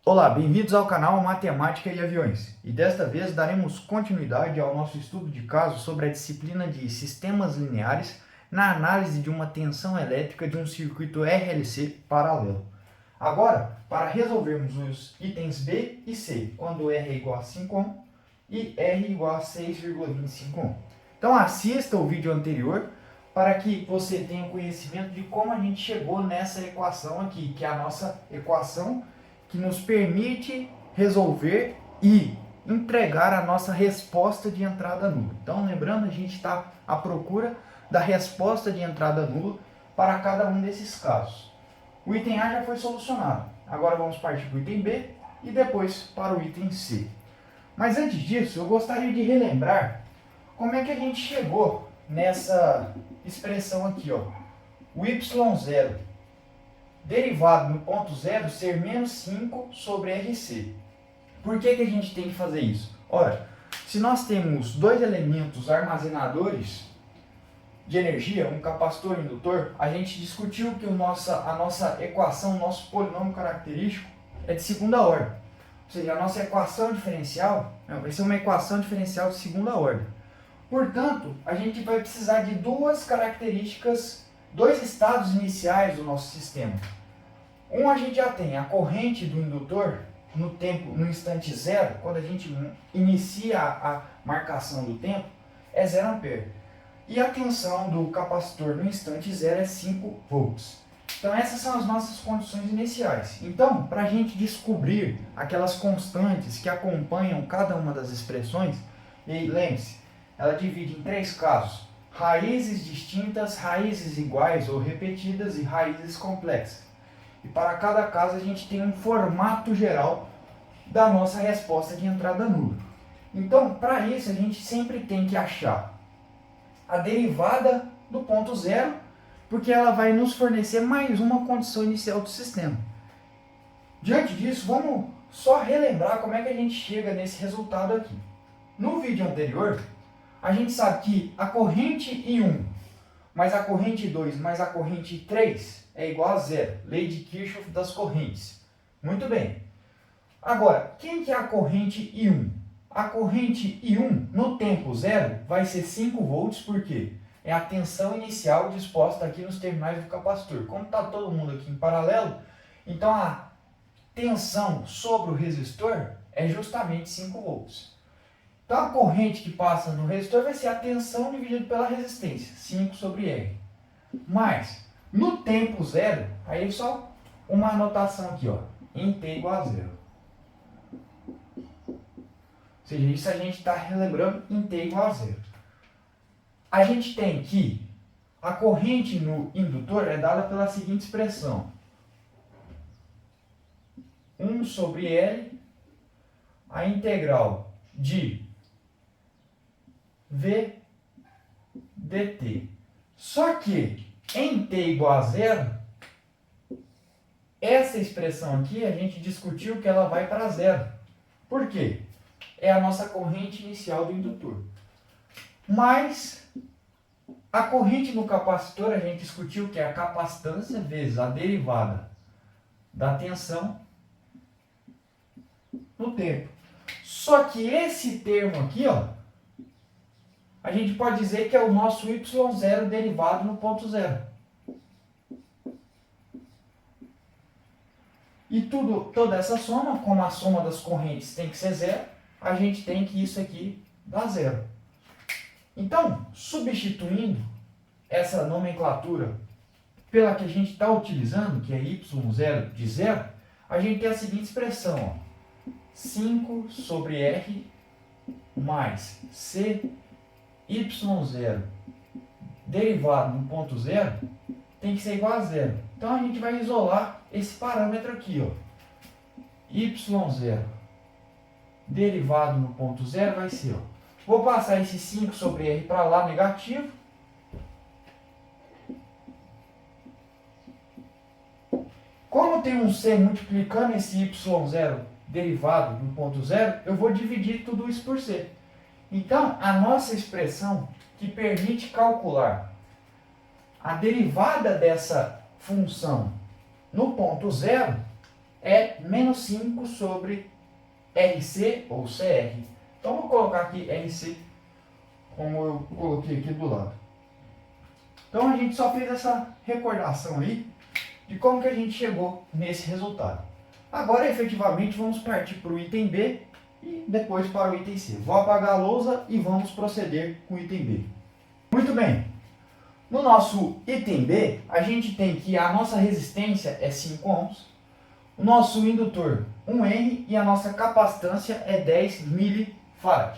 Olá, bem-vindos ao canal Matemática e Aviões. E desta vez daremos continuidade ao nosso estudo de caso sobre a disciplina de Sistemas Lineares na análise de uma tensão elétrica de um circuito RLC paralelo. Agora, para resolvermos os itens B e C, quando R é igual a 5 ohm e R é igual a 6,25 ohm. Então assista o vídeo anterior para que você tenha conhecimento de como a gente chegou nessa equação aqui, que é a nossa equação que nos permite resolver e entregar a nossa resposta de entrada nula. Então, lembrando, a gente está à procura da resposta de entrada nula para cada um desses casos. O item A já foi solucionado. Agora vamos partir para o item B e depois para o item C. Mas antes disso, eu gostaria de relembrar como é que a gente chegou nessa expressão aqui, ó. O y0 derivado no ponto zero ser menos 5 sobre RC. Por que a gente tem que fazer isso? Ora, se nós temos dois elementos armazenadores de energia, um capacitor e um indutor, a gente discutiu que a nossa equação, o nosso polinômio característico é de segunda ordem. Ou seja, a nossa equação diferencial vai ser uma equação diferencial de segunda ordem. Portanto, a gente vai precisar de duas características, dois estados iniciais do nosso sistema. A gente já tem a corrente do indutor no instante zero, quando a gente inicia a marcação do tempo, é 0 ampere. E a tensão do capacitor no instante zero é 5 volts. Então essas são as nossas condições iniciais. Então, para a gente descobrir aquelas constantes que acompanham cada uma das expressões, e lembre-se, ela divide em três casos: raízes distintas, raízes iguais ou repetidas e raízes complexas. E para cada caso a gente tem um formato geral da nossa resposta de entrada nula. Então, para isso a gente sempre tem que achar a derivada do ponto zero, porque ela vai nos fornecer mais uma condição inicial do sistema. Diante disso, vamos só relembrar como é que a gente chega nesse resultado aqui. No vídeo anterior, a gente sabe que a corrente I1 mais a corrente 2 mais a corrente 3 é igual a zero. Lei de Kirchhoff das correntes. Muito bem. Agora, quem que é a corrente I1? A corrente I1 no tempo zero vai ser 5 volts, por quê? É a tensão inicial disposta aqui nos terminais do capacitor. Como está todo mundo aqui em paralelo, então a tensão sobre o resistor é justamente 5 volts. Então a corrente que passa no resistor vai ser a tensão dividida pela resistência, 5 sobre R. Mas, no tempo zero, aí só uma anotação aqui, ó, em T igual a zero. Ou seja, isso a gente está relembrando em T igual a zero. A gente tem que a corrente no indutor é dada pela seguinte expressão: 1 sobre L, a integral de V dt. Só que em t igual a zero, essa expressão aqui a gente discutiu que ela vai para zero. Por quê? É a nossa corrente inicial do indutor. Mas a corrente no capacitor a gente discutiu que é a capacitância vezes a derivada da tensão no tempo. Só que esse termo aqui, ó, a gente pode dizer que é o nosso y0 derivado no ponto zero. E toda essa soma, como a soma das correntes tem que ser zero, a gente tem que isso aqui dá zero. Então, substituindo essa nomenclatura pela que a gente está utilizando, que é y0 de zero, a gente tem a seguinte expressão, ó, 5 sobre R mais C y0 derivado no ponto zero tem que ser igual a zero. Então a gente vai isolar esse parâmetro aqui, ó. y0 derivado no ponto zero vai ser, ó, vou passar esse 5 sobre R para lá, negativo. Como tem um C multiplicando esse y0 derivado no ponto zero, eu vou dividir tudo isso por C. Então, a nossa expressão que permite calcular a derivada dessa função no ponto zero é menos 5 sobre RC ou CR. Então vou colocar aqui RC como eu coloquei aqui do lado. Então a gente só fez essa recordação aí de como que a gente chegou nesse resultado. Agora efetivamente vamos partir para o item B e depois para o item C. Vou apagar a lousa e vamos proceder com o item B. Muito bem. No nosso item B, a gente tem que a nossa resistência é 5 ohms, o nosso indutor 1 Henry e a nossa capacitância é 10 milifarad.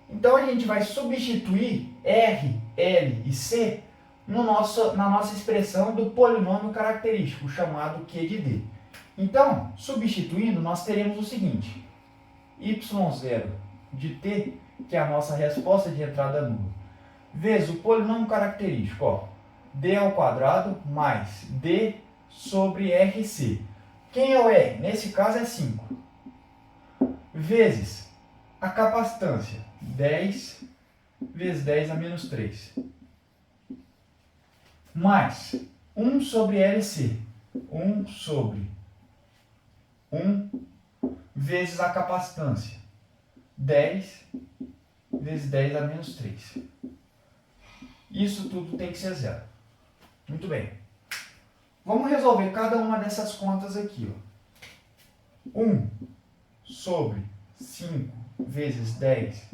Então a gente vai substituir R, L e C na nossa expressão do polinômio característico, chamado Q de D. Então, substituindo, nós teremos o seguinte: y0 de t, que é a nossa resposta de entrada nula, vezes o polinômio característico, ó, d ao quadrado mais d sobre rc. Quem é o R? Nesse caso é 5. Vezes a capacitância, 10 vezes 10 a menos 3. Mais 1 sobre LC. 1 sobre 1 vezes a capacitância, 10 vezes 10 a menos 3. Isso tudo tem que ser zero. Muito bem. Vamos resolver cada uma dessas contas aqui. Ó. 1 sobre 5 vezes 10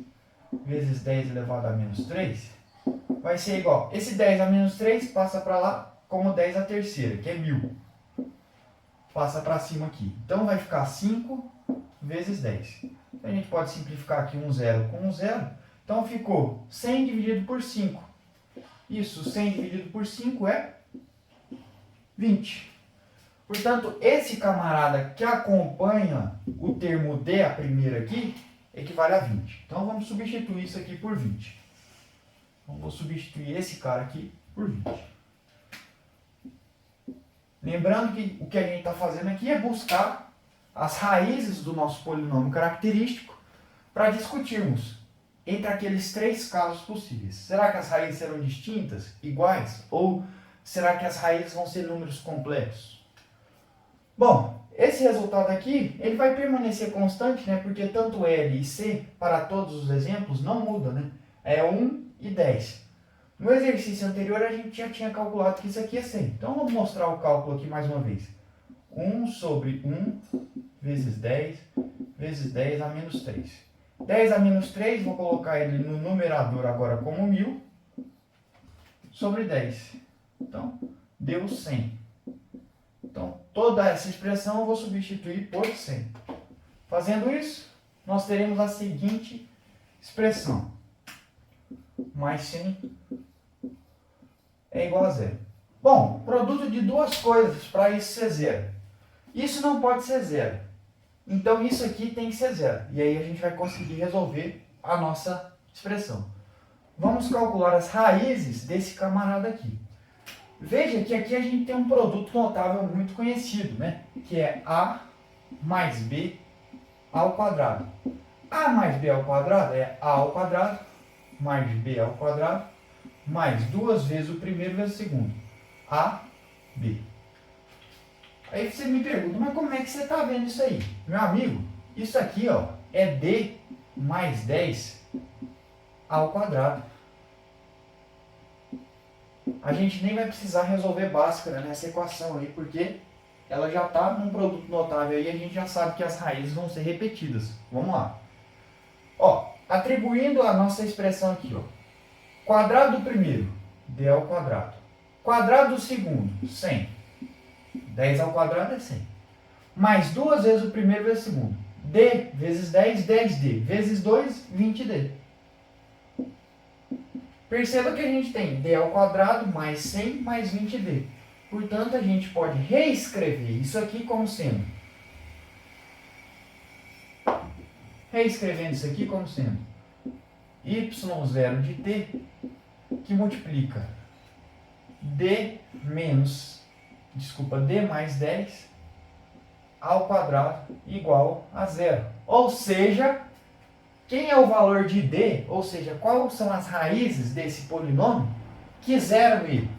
vezes 10 elevado a menos 3 vai ser igual. Esse 10 a menos 3 passa para lá como 10 a terceira, que é 1000. Passa para cima aqui. Então vai ficar 5 vezes 10. A gente pode simplificar aqui um zero com um zero. Então ficou 100 dividido por 5. Isso, 100 dividido por 5 é 20. Portanto, esse camarada que acompanha o termo D, a primeira aqui, equivale a 20. Então vamos substituir isso aqui por 20. Então vou substituir esse cara aqui por 20. Lembrando que o que a gente está fazendo aqui é buscar as raízes do nosso polinômio característico para discutirmos entre aqueles três casos possíveis. Será que as raízes serão distintas, iguais, ou será que as raízes vão ser números complexos? Bom, esse resultado aqui ele vai permanecer constante, né? Porque tanto L e C, para todos os exemplos, não muda, né? É 1 e 10. No exercício anterior a gente já tinha calculado que isso aqui é 100. Então vamos mostrar o cálculo aqui mais uma vez. 1 sobre 1 vezes 10 vezes 10 a menos 3. 10 a menos 3, vou colocar ele no numerador agora como 1000 sobre 10. Então, deu 100. Então, toda essa expressão eu vou substituir por 100. Fazendo isso, nós teremos a seguinte expressão. Mais 100 é igual a zero. Bom, produto de duas coisas para isso ser zero. Isso não pode ser zero. Então isso aqui tem que ser zero. E aí a gente vai conseguir resolver a nossa expressão. Vamos calcular as raízes desse camarada aqui. Veja que aqui a gente tem um produto notável muito conhecido, né? Que é A mais B ao quadrado. A mais B ao quadrado é A ao quadrado mais B ao quadrado mais duas vezes o primeiro vezes o segundo. A, B. Aí você me pergunta, mas como é que você está vendo isso aí? Meu amigo, isso aqui ó, é D mais 10 ao quadrado. A gente nem vai precisar resolver Bhaskara nessa equação aí, porque ela já está num produto notável aí e a gente já sabe que as raízes vão ser repetidas. Vamos lá. Ó, atribuindo a nossa expressão aqui, ó. Quadrado do primeiro, D ao quadrado. Quadrado do segundo, 100. 10 ao quadrado é 100. Mais duas vezes o primeiro vezes o segundo. D vezes 10, 10D. Vezes 2, 20D. Perceba que a gente tem D ao quadrado mais 100 mais 20D. Portanto, a gente pode reescrever isso aqui como sendo... Reescrevendo isso aqui como sendo y0 de t, que multiplica D mais 10 ao quadrado igual a zero. Ou seja, quem é o valor de D, ou seja, quais são as raízes desse polinômio que zeram ele.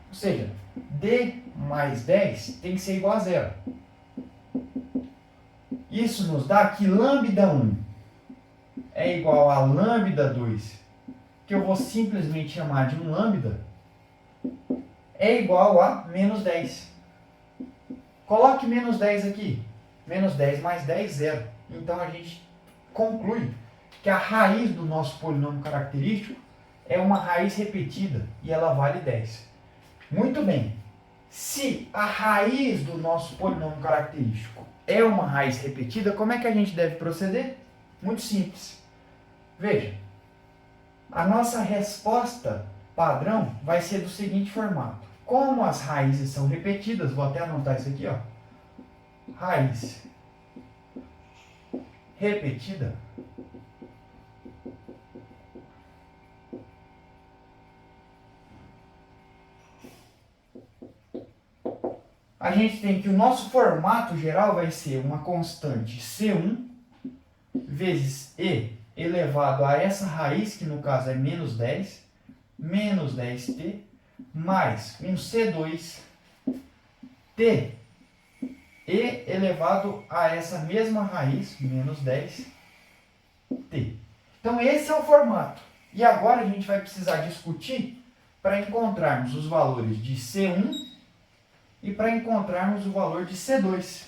Ou seja, D mais 10 tem que ser igual a zero. Isso nos dá que lambda 1 é igual a lambda 2, que eu vou simplesmente chamar de um lambda, é igual a menos 10. Coloque menos 10 aqui. Menos 10 mais 10, zero. Então a gente conclui que a raiz do nosso polinômio característico é uma raiz repetida e ela vale 10. Muito bem. Se a raiz do nosso polinômio característico é uma raiz repetida, como é que a gente deve proceder? Muito simples. Veja, a nossa resposta padrão vai ser do seguinte formato. Como as raízes são repetidas, vou até anotar isso aqui, ó. Raiz repetida a gente tem que o nosso formato geral vai ser uma constante C1 vezes E elevado a essa raiz, que no caso é menos 10, menos 10t, mais um C2t E elevado a essa mesma raiz, menos 10t. Então esse é o formato. E agora a gente vai precisar discutir para encontrarmos os valores de C1 e para encontrarmos o valor de C2.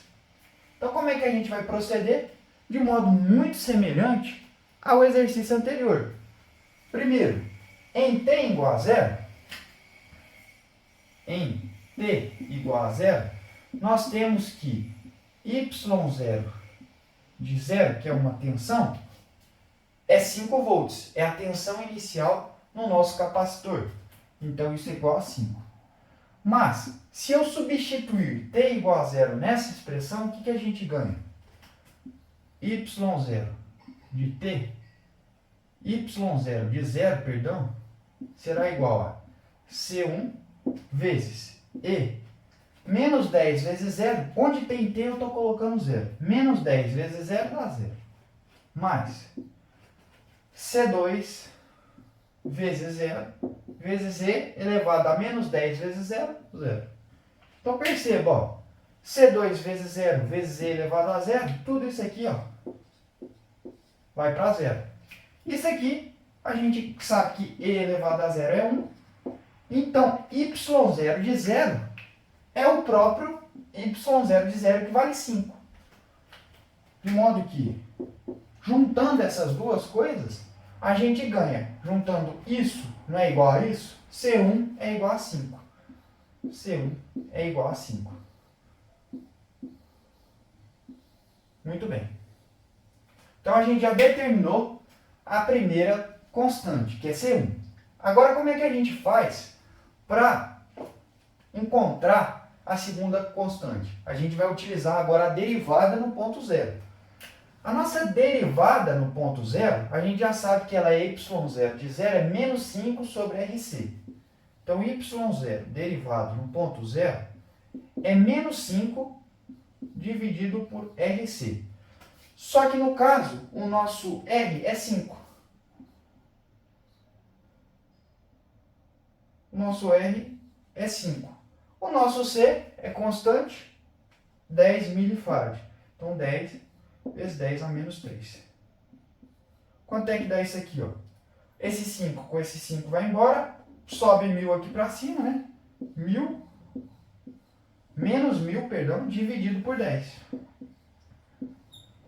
Então como é que a gente vai proceder? De modo muito semelhante ao exercício anterior. Primeiro, em t igual a zero, em t igual a zero, nós temos que y0 de zero, que é uma tensão, é 5 volts. É a tensão inicial no nosso capacitor. Então isso é igual a 5. Mas, se eu substituir t igual a zero nessa expressão, o que a gente ganha? y0 de t, y0 de zero, perdão, será igual a C1 vezes E. Menos 10 vezes zero, onde tem t eu estou colocando zero. Menos 10 vezes zero dá zero. Mais C2 vezes zero, vezes E elevado a menos 10 vezes zero, zero. Então perceba, ó, C2 vezes zero, vezes E elevado a zero, tudo isso aqui, ó, vai para zero. Isso aqui, a gente sabe que E elevado a zero é 1. Então, y0 de zero é o próprio y0 de zero, que vale 5. De modo que, juntando essas duas coisas, a gente ganha, juntando isso não é igual a isso, C1 é igual a 5. C1 é igual a 5. Muito bem. Então a gente já determinou a primeira constante, que é C1. Agora como é que a gente faz para encontrar a segunda constante? A gente vai utilizar agora a derivada no ponto zero. A nossa derivada no ponto zero, a gente já sabe que ela é y0 de zero é menos 5 sobre RC. Então, y0 derivado no ponto zero é menos 5 dividido por RC. Só que no caso, o nosso R é 5. O nosso R é 5. O nosso C é constante, 10 milifarad. Então, 10 vezes 10 a menos 3. Quanto é que dá isso aqui, ó? Esse 5 com esse 5 vai embora, sobe 1000 aqui para cima, né? 1000, menos 1000, perdão, dividido por 10.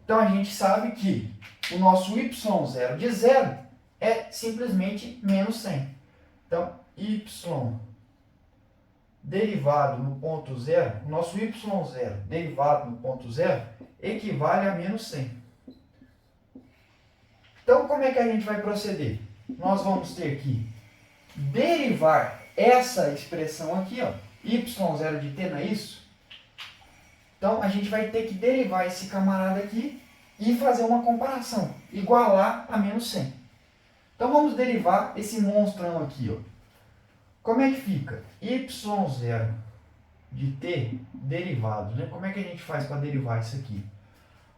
Então a gente sabe que o nosso y0 de zero é simplesmente menos 100. Então, y derivado no ponto zero, o nosso y0 derivado no ponto zero equivale a menos 100. Então, como é que a gente vai proceder? Nós vamos ter que derivar essa expressão aqui, ó, y0 de t, não é isso? Então, a gente vai ter que derivar esse camarada aqui e fazer uma comparação, igualar a menos 100. Então, vamos derivar esse monstrão aqui, ó. Como é que fica? y0 de t derivado, né? Como é que a gente faz para derivar isso aqui?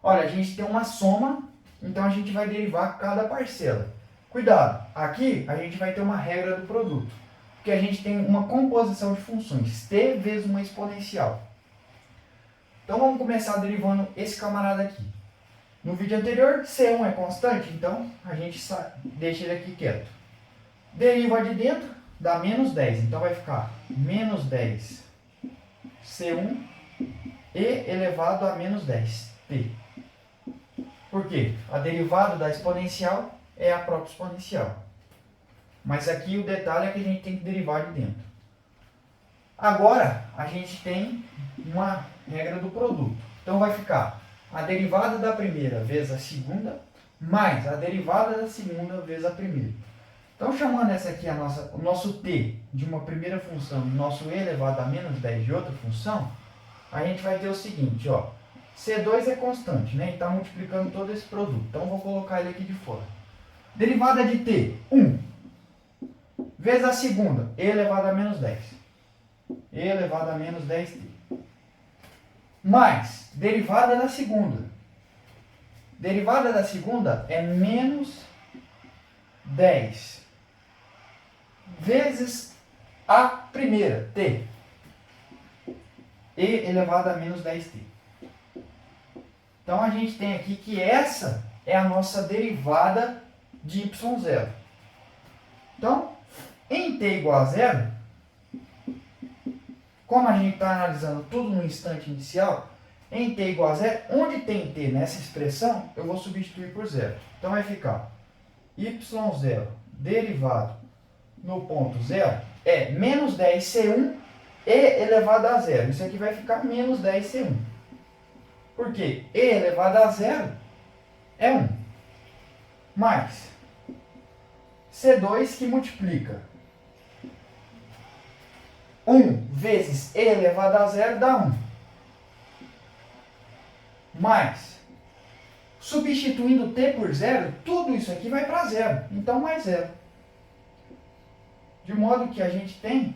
Olha, a gente tem uma soma, então a gente vai derivar cada parcela. Cuidado, aqui a gente vai ter uma regra do produto, porque a gente tem uma composição de funções, t vezes uma exponencial. Então vamos começar derivando esse camarada aqui. No vídeo anterior, C1 é constante, então a gente deixa ele aqui quieto. Deriva de dentro, dá menos 10. Então vai ficar menos 10 C1 e elevado a menos 10t. Por quê? A derivada da exponencial é a própria exponencial. Mas aqui o detalhe é que a gente tem que derivar de dentro. Agora, a gente tem uma regra do produto. Então vai ficar a derivada da primeira vezes a segunda, mais a derivada da segunda vezes a primeira. Então, chamando essa aqui o nosso t de uma primeira função e o nosso e elevado a menos 10 de outra função, a gente vai ter o seguinte, ó. C2 é constante, né? E está multiplicando todo esse produto. Então, vou colocar ele aqui de fora. Derivada de t, 1. Vezes a segunda, e elevado a menos 10. E elevado a menos 10t. Mais derivada da segunda. Derivada da segunda é menos 10 vezes a primeira, t. E elevado a menos 10t. Então a gente tem aqui que essa é a nossa derivada de y0. Então, em t igual a 0, como a gente está analisando tudo no instante inicial, em t igual a 0, onde tem t nessa expressão, eu vou substituir por 0. Então vai ficar y0 derivado no ponto 0 é menos 10c1 e elevado a 0. Isso aqui vai ficar menos 10c1. Porque e elevado a 0 é 1. Mais c2 que multiplica 1 vezes e elevado a 0 dá 1. Mais, substituindo t por 0, tudo isso aqui vai para 0. Então, mais 0. De modo que a gente tem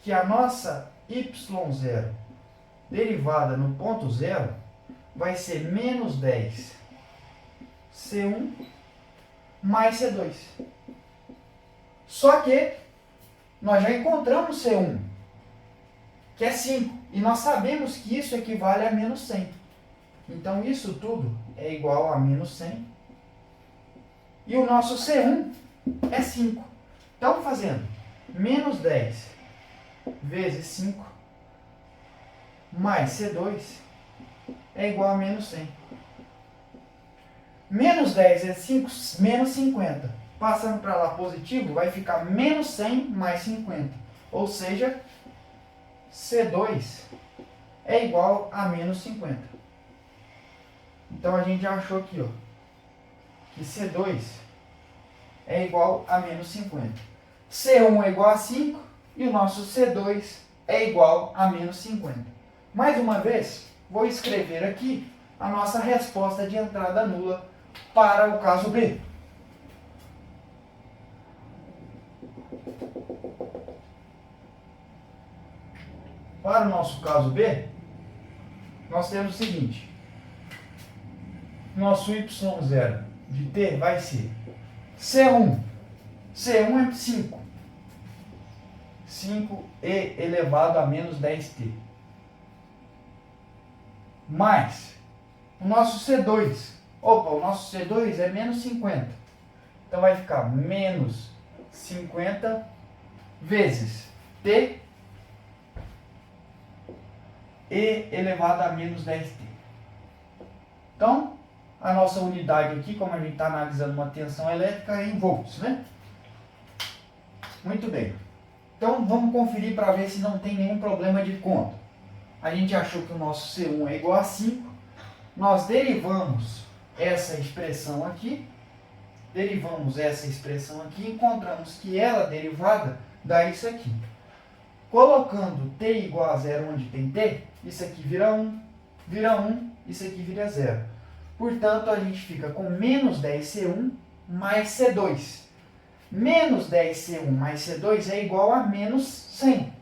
que a nossa y0 derivada no ponto 0 vai ser menos 10 C1 mais C2. Só que nós já encontramos C1, que é 5, e nós sabemos que isso equivale a menos 100. Então, isso tudo é igual a menos 100. E o nosso C1 é 5. Então, fazendo menos 10 vezes 5 mais C2 é igual a menos 100. Menos 10 vezes 5, menos 50. Passando para lá positivo, vai ficar menos 100 mais 50. Ou seja, C2 é igual a menos 50. Então, a gente já achou aqui, ó, que C2 é igual a menos 50. C1 é igual a 5 e o nosso C2 é igual a menos 50. Mais uma vez, vou escrever aqui a nossa resposta de entrada nula para o caso B. Para o nosso caso B, nós temos o seguinte. Nosso y0 de t vai ser C1. C1 é 5. 5e elevado a menos 10t. Mais o nosso C2. Opa, o nosso C2 é menos 50. Então vai ficar menos 50 vezes t e elevado a menos 10t. Então, a nossa unidade aqui, como a gente está analisando uma tensão elétrica, é em volts, né? Muito bem. Então, vamos conferir para ver se não tem nenhum problema de conta. A gente achou que o nosso C1 é igual a 5. Nós derivamos essa expressão aqui. E encontramos que ela derivada dá isso aqui. Colocando t igual a 0 onde tem t, isso aqui vira 1, isso aqui vira 0. Portanto, a gente fica com menos 10C1 mais C2. Menos 10C1 mais C2 é igual a menos 100.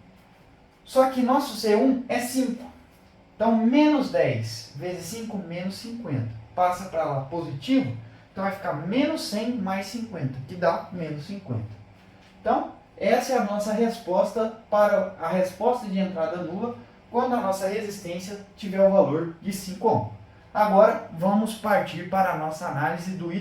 Só que nosso C1 é 5. Então, menos 10 vezes 5, menos 50. Passa para lá positivo, então vai ficar menos 100 mais 50, que dá menos 50. Então, essa é a nossa resposta para a resposta de entrada nula quando a nossa resistência tiver o valor de 5 ohm. Agora vamos partir para a nossa análise do